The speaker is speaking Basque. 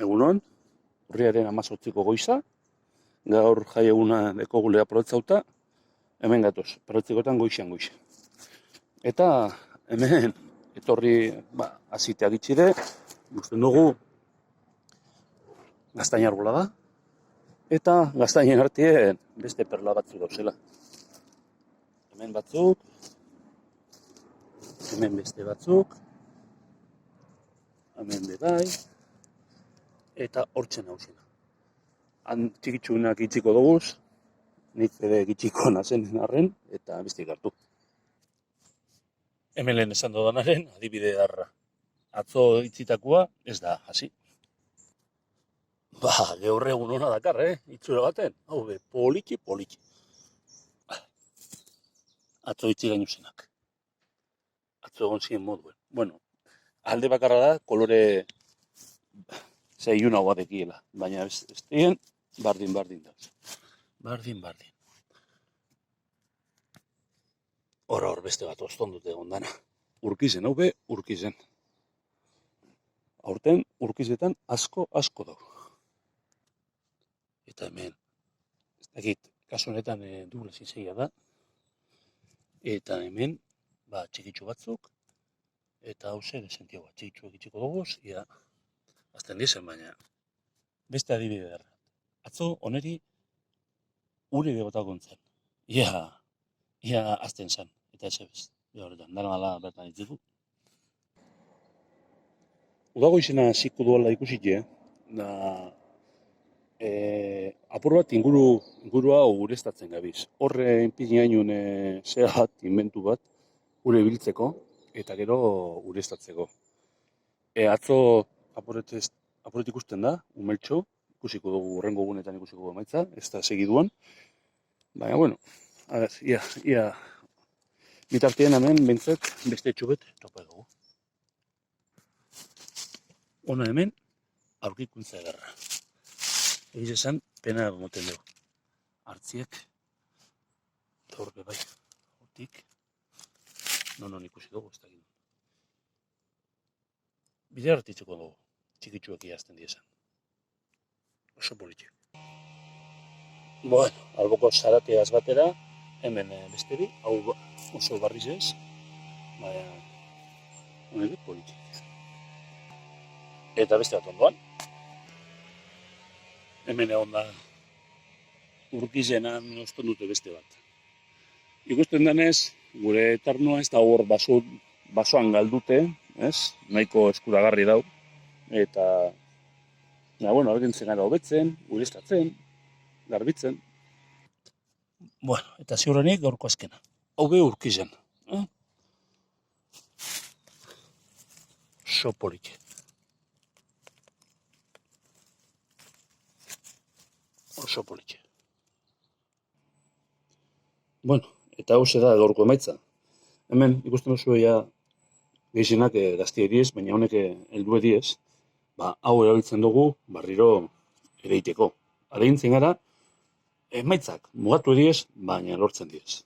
Egunon, urriaren 18ko goiza, gaur jai eguna dekogulea aprobetxauta, hemen gatoz, aprobetxekotan goizean. Eta hemen etorri azitea gitxire, ikusten dugu gaztain arbola da, eta gaztainen artien beste perla batzuk dauzela. Hemen batzuk, hemen beste batzuk, hemen bebai, eta hortzen hausina. Han txikitsunak itxiko duguz, nik ere gitxiko nazen arren, eta bestik hartu. Hemen lehen esan dodanaren, adibide darra. Atzo itzitakoa ez da hasi. Gaur egun hona dakar, itxura baten. Hau be, poliki. Atzo itzi gainu zenak. Atzo egon ziren moduen. Bueno, alde bakarra da, kolore zeiuna batekiela. Baina ez dien, bardin dauz. Bardin. Hor beste bat ostondute egon dana. Urkizen, hau be, urkizen. Aurten urkizetan asko dago. Eta hemen, ez dakit, kasu honetan dugula zinzeia da. Eta hemen, txikitsu batzuk, eta hau zer esentio bat, txikitsuak itxiko dugu, ia, azten dizen, baina, beste adibide derra. Atzo, oneri, uri begotakon zen. Ia azten zen, eta ez ebez. Horretan, dara gala bertan itzitu. Udago izena ziku duela ikusitie, da apur bat inguru hau ureztatzen gabiz. Horre inpinainun zera bat, inventu bat, ure biltzeko, eta gero ureztatzeko. Atzo apuret ikusten da, umeltxo, ikusiko dugu, urrengo gunetan ikusiko dugu emaitza, ez da segiduan. Baina, bueno, ia bitartien hemen bentzak beste txubet topa dugu. Ona hemen, aurkikuntza edarra. Egiz esan, pena moten dugu. Hartziek, eta horbe bai, hortik, non ikusi dugu, ez da gino. Bide hartitzeko dugu, txikitsuak iazten diezan. Oso politik. Bueno, alboko zarateaz batera, hemen beste bi, hau oso barriz ez, baina, honek politik. Eta beste bat ondoan. Hemen egon da urkizenan oston dute beste bat. Ikusten denez, gure etarnoa ez da hor basoan galdute, ez? Nahiko eskuragarri dau. Eta, argintzen gara hobetzen, ureztatzen, garbitzen. Bueno, eta ziurrenik gaurko azkena. Hau be urkizen. Oso politik. Oso politik. Bueno, eta hau da gaurko emaitza. Hemen ikusten duzu gehienak gaztie diez, baina honek heldu diez, hau erabiltzen dugu barriro ereiteko. Alegintzen gara, emaitzak mugatu diez, baina lortzen diez.